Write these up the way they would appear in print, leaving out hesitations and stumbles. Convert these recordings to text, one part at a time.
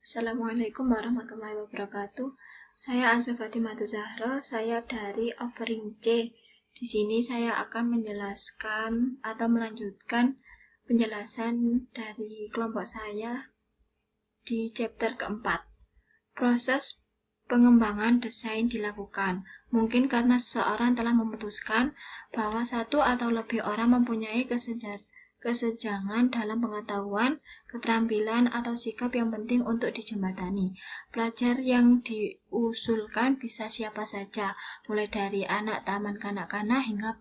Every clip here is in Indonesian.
Assalamualaikum warahmatullahi wabarakatuh. Saya Azza Fatimah Zahra, saya dari Offering C. Di sini saya akan menjelaskan atau melanjutkan penjelasan dari kelompok saya di chapter keempat. Proses pengembangan desain dilakukan. Mungkin karena seseorang telah memutuskan bahwa satu atau lebih orang mempunyai kesenjangan dalam pengetahuan, keterampilan, atau sikap yang penting untuk dijembatani. Pelajar yang diusulkan bisa siapa saja, mulai dari anak taman kanak-kanak hingga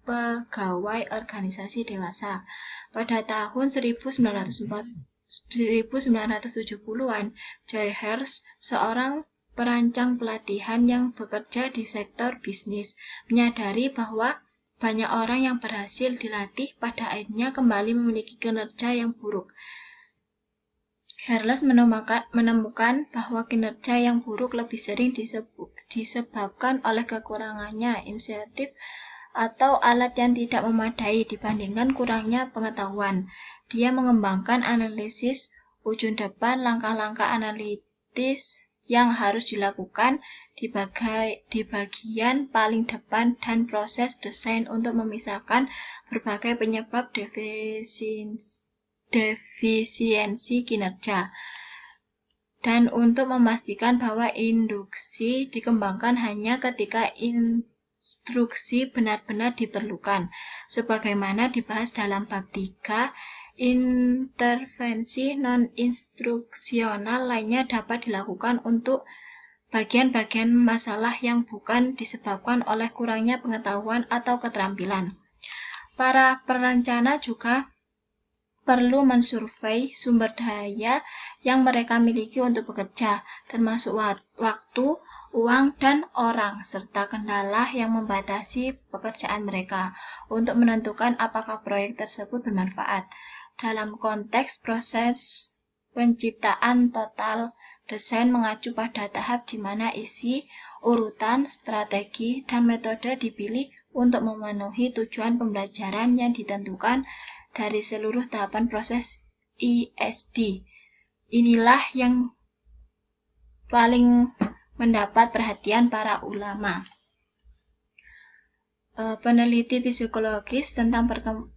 pegawai organisasi dewasa. Pada tahun 1970-an, Joy Hers, seorang perancang pelatihan yang bekerja di sektor bisnis, menyadari bahwa banyak orang yang berhasil dilatih pada akhirnya kembali memiliki kinerja yang buruk. Hers menemukan bahwa kinerja yang buruk lebih sering disebabkan oleh kekurangannya insentif atau alat yang tidak memadai dibandingkan kurangnya pengetahuan. Dia mengembangkan analisis ujung depan, langkah-langkah analitis yang harus dilakukan di bagian paling depan, dan proses desain untuk memisahkan berbagai penyebab defisiensi kinerja, dan untuk memastikan bahwa induksi dikembangkan hanya ketika instruksi benar-benar diperlukan. Sebagaimana dibahas dalam bab 3, intervensi non-instruksional lainnya dapat dilakukan untuk bagian-bagian masalah yang bukan disebabkan oleh kurangnya pengetahuan atau keterampilan. Para perencana juga perlu mensurvei sumber daya yang mereka miliki untuk bekerja, termasuk waktu, uang, dan orang, serta kendala yang membatasi pekerjaan mereka, untuk menentukan apakah proyek tersebut bermanfaat. Dalam konteks proses penciptaan total, desain mengacu pada tahap di mana isi, urutan, strategi, dan metode dipilih untuk memenuhi tujuan pembelajaran yang ditentukan dari seluruh tahapan proses ISD. Inilah yang paling mendapat perhatian para ulama. Peneliti psikologis tentang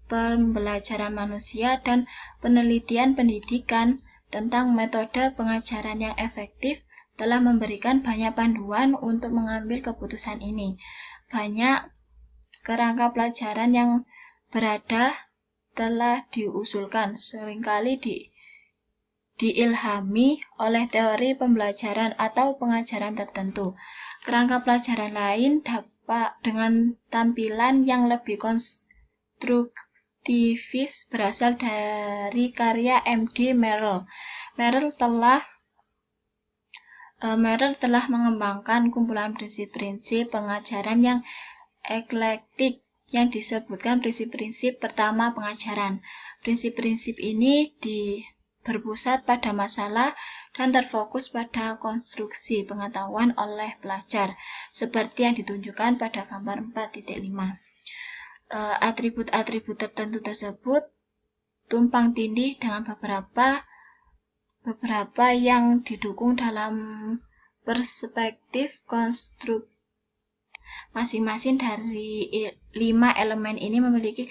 pembelajaran manusia dan penelitian pendidikan tentang metode pengajaran yang efektif telah memberikan banyak panduan untuk mengambil keputusan ini. Banyak kerangka pelajaran yang berada telah diusulkan, seringkali diilhami oleh teori pembelajaran atau pengajaran tertentu. Kerangka pelajaran lain dapat dengan tampilan yang lebih konstruktivis berasal dari karya M.D. Merrill. Merrill telah mengembangkan kumpulan prinsip-prinsip pengajaran yang eklektik yang disebutkan prinsip-prinsip pertama pengajaran. Prinsip-prinsip ini berpusat pada masalah dan terfokus pada konstruksi pengetahuan oleh pelajar, seperti yang ditunjukkan pada gambar 4.5. Atribut-atribut tertentu tersebut tumpang tindih dengan beberapa yang didukung dalam perspektif konstruk. Masing-masing dari 5 elemen ini memiliki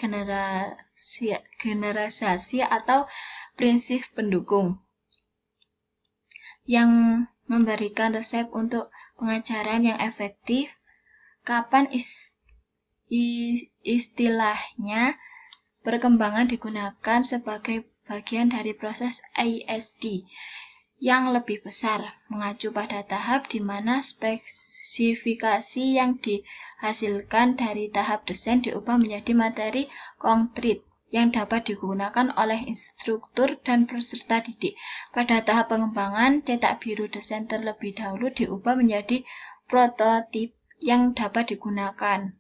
generalisasi atau prinsip pendukung yang memberikan resep untuk pengajaran yang efektif. Kapan istilahnya perkembangan digunakan sebagai bagian dari proses ISD yang lebih besar, mengacu pada tahap di mana spesifikasi yang dihasilkan dari tahap desain diubah menjadi materi konkret yang dapat digunakan oleh instruktur dan peserta didik. Pada tahap pengembangan, cetak biru desain terlebih dahulu diubah menjadi prototip yang dapat digunakan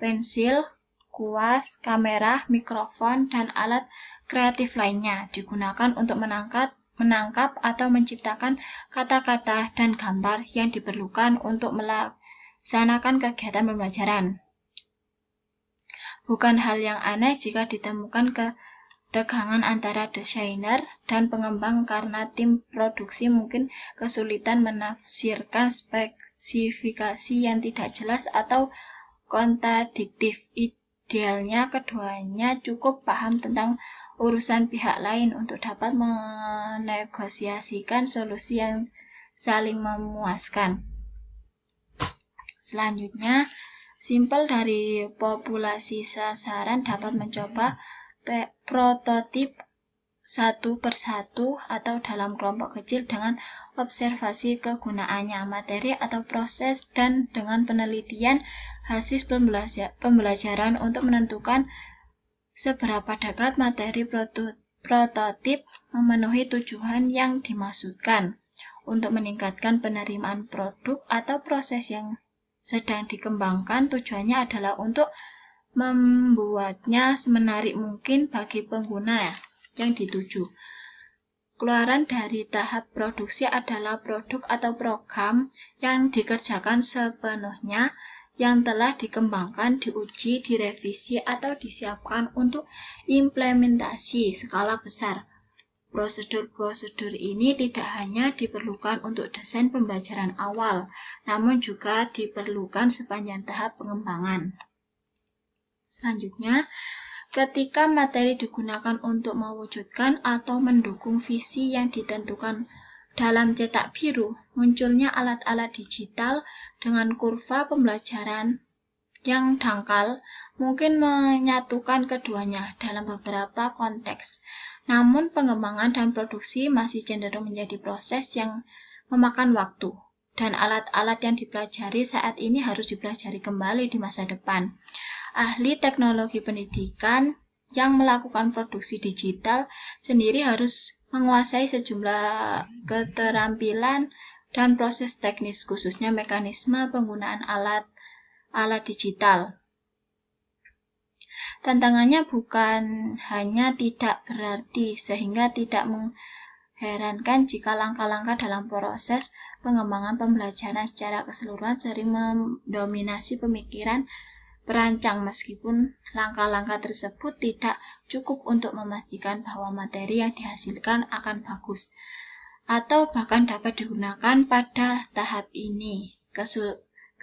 pensil, kuas, kamera, mikrofon, dan alat kreatif lainnya digunakan untuk menangkap atau menciptakan kata-kata dan gambar yang diperlukan untuk melaksanakan kegiatan pembelajaran. Bukan hal yang aneh jika ditemukan tegangan antara desainer dan pengembang karena tim produksi mungkin kesulitan menafsirkan spesifikasi yang tidak jelas atau kontradiktif. Idealnya keduanya cukup paham tentang urusan pihak lain untuk dapat menegosiasikan solusi yang saling memuaskan. Selanjutnya, sampel dari populasi sasaran dapat mencoba prototip satu persatu atau dalam kelompok kecil dengan observasi kegunaannya, materi atau proses, dan dengan penelitian hasil pembelajaran untuk menentukan seberapa dekat materi prototip memenuhi tujuan yang dimaksudkan. Untuk meningkatkan penerimaan produk atau proses yang sedang dikembangkan, tujuannya adalah untuk membuatnya semenarik mungkin bagi pengguna yang dituju. Keluaran dari tahap produksi adalah produk atau program yang dikerjakan sepenuhnya, yang telah dikembangkan, diuji, direvisi, atau disiapkan untuk implementasi skala besar. Prosedur-prosedur ini tidak hanya diperlukan untuk desain pembelajaran awal, namun juga diperlukan sepanjang tahap pengembangan. Selanjutnya, ketika materi digunakan untuk mewujudkan atau mendukung visi yang ditentukan dalam cetak biru, munculnya alat-alat digital dengan kurva pembelajaran yang dangkal mungkin menyatukan keduanya dalam beberapa konteks. Namun pengembangan dan produksi masih cenderung menjadi proses yang memakan waktu, dan alat-alat yang dipelajari saat ini harus dipelajari kembali di masa depan. Ahli teknologi pendidikan yang melakukan produksi digital sendiri harus menguasai sejumlah keterampilan dan proses teknis, khususnya mekanisme penggunaan alat digital. Tantangannya bukan hanya tidak berarti, sehingga tidak mengherankan jika langkah-langkah dalam proses pengembangan pembelajaran secara keseluruhan sering mendominasi pemikiran perancang, meskipun langkah-langkah tersebut tidak cukup untuk memastikan bahwa materi yang dihasilkan akan bagus atau bahkan dapat digunakan pada tahap ini.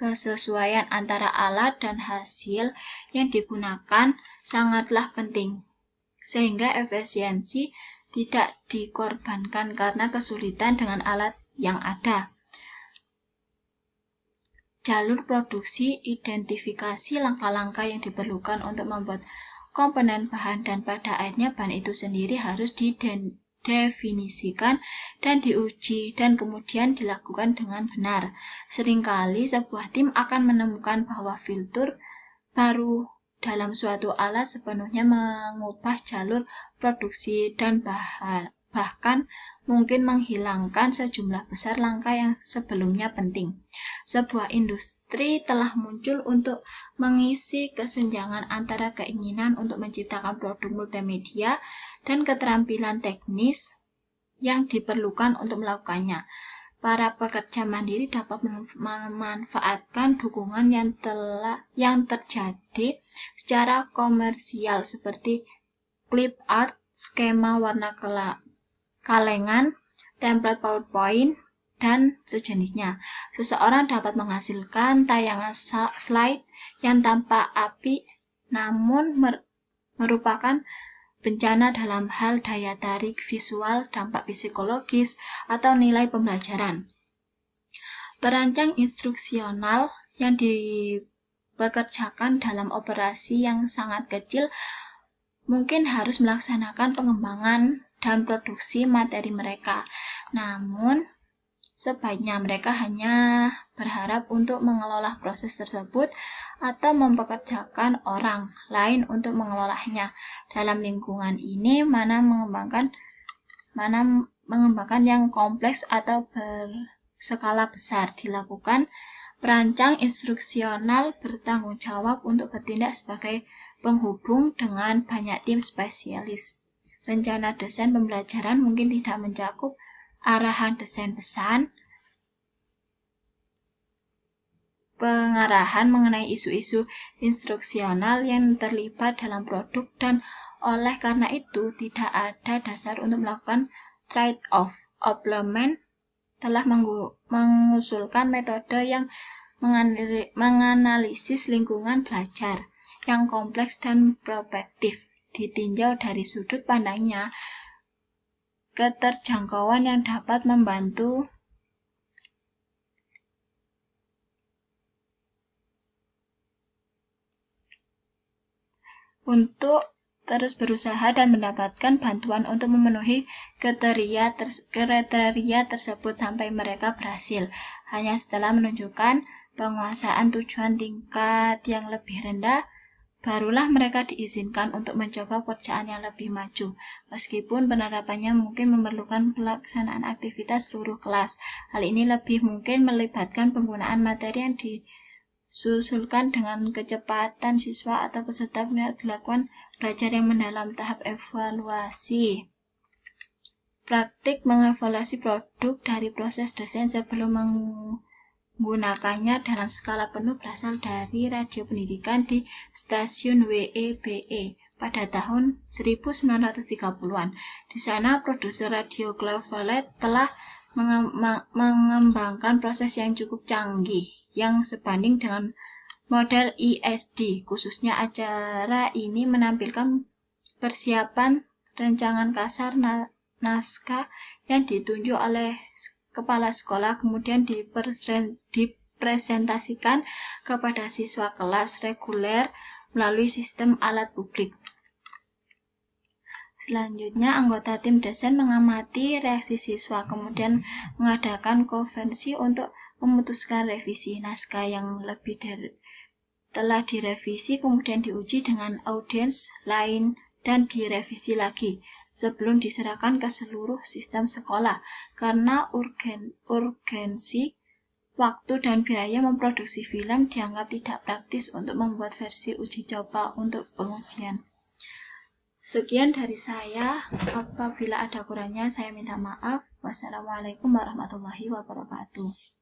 Kesesuaian antara alat dan hasil yang digunakan sangatlah penting, sehingga efisiensi tidak dikorbankan karena kesulitan dengan alat yang ada. Jalur produksi, identifikasi langkah-langkah yang diperlukan untuk membuat komponen bahan, dan pada akhirnya bahan itu sendiri harus didefinisikan dan diuji dan kemudian dilakukan dengan benar. Seringkali sebuah tim akan menemukan bahwa fitur baru dalam suatu alat sepenuhnya mengubah jalur produksi dan bahkan mungkin menghilangkan sejumlah besar langkah yang sebelumnya penting. Sebuah industri telah muncul untuk mengisi kesenjangan antara keinginan untuk menciptakan produk multimedia dan keterampilan teknis yang diperlukan untuk melakukannya. Para pekerja mandiri dapat memanfaatkan dukungan yang terjadi secara komersial seperti clip art, skema warna kalengan, template PowerPoint, dan sejenisnya. Seseorang dapat menghasilkan tayangan slide yang tampak apik namun merupakan bencana dalam hal daya tarik visual, dampak psikologis, atau nilai pembelajaran. Perancang instruksional yang dipekerjakan dalam operasi yang sangat kecil mungkin harus melaksanakan pengembangan dan produksi materi mereka. Namun, sebaiknya mereka hanya berharap untuk mengelola proses tersebut atau mempekerjakan orang lain untuk mengelolanya. Dalam lingkungan ini, mana mengembangkan yang kompleks atau berskala besar dilakukan, perancang instruksional bertanggung jawab untuk bertindak sebagai penghubung dengan banyak tim spesialis. Rencana desain pembelajaran mungkin tidak mencakup arahan desain pesan, pengarahan mengenai isu-isu instruksional yang terlibat dalam produk, dan Oleh karena itu, tidak ada dasar untuk melakukan trade-off. Opperman telah mengusulkan metode yang menganalisis lingkungan belajar yang kompleks dan prospektif, ditinjau dari sudut pandangnya keterjangkauan yang dapat membantu untuk terus berusaha dan mendapatkan bantuan untuk memenuhi kriteria tersebut sampai mereka berhasil. Hanya setelah menunjukkan penguasaan tujuan tingkat yang lebih rendah, barulah mereka diizinkan untuk mencoba pekerjaan yang lebih maju. Meskipun penerapannya mungkin memerlukan pelaksanaan aktivitas seluruh kelas, hal ini lebih mungkin melibatkan penggunaan materi yang disusulkan dengan kecepatan siswa atau peserta dilakukan belajar yang mendalam tahap evaluasi. Praktik mengevaluasi produk dari proses desain sebelum menggunakannya dalam skala penuh berasal dari radio pendidikan di stasiun WEBE pada tahun 1930-an. Di sana, produser radio Cleveland telah mengembangkan proses yang cukup canggih yang sebanding dengan model ISD. Khususnya acara ini menampilkan persiapan rancangan kasar naskah yang ditunjuk oleh kepala sekolah, kemudian dipresentasikan kepada siswa kelas reguler melalui sistem alat publik. Selanjutnya, anggota tim desain mengamati reaksi siswa, kemudian mengadakan konvensi untuk memutuskan revisi naskah yang telah direvisi, kemudian diuji dengan audiens lain dan direvisi lagi sebelum diserahkan ke seluruh sistem sekolah. Karena urgensi waktu dan biaya memproduksi film, dianggap tidak praktis untuk membuat versi uji coba untuk pengujian. Sekian dari saya. Apabila ada kurangnya, saya minta maaf. Wassalamualaikum warahmatullahi wabarakatuh.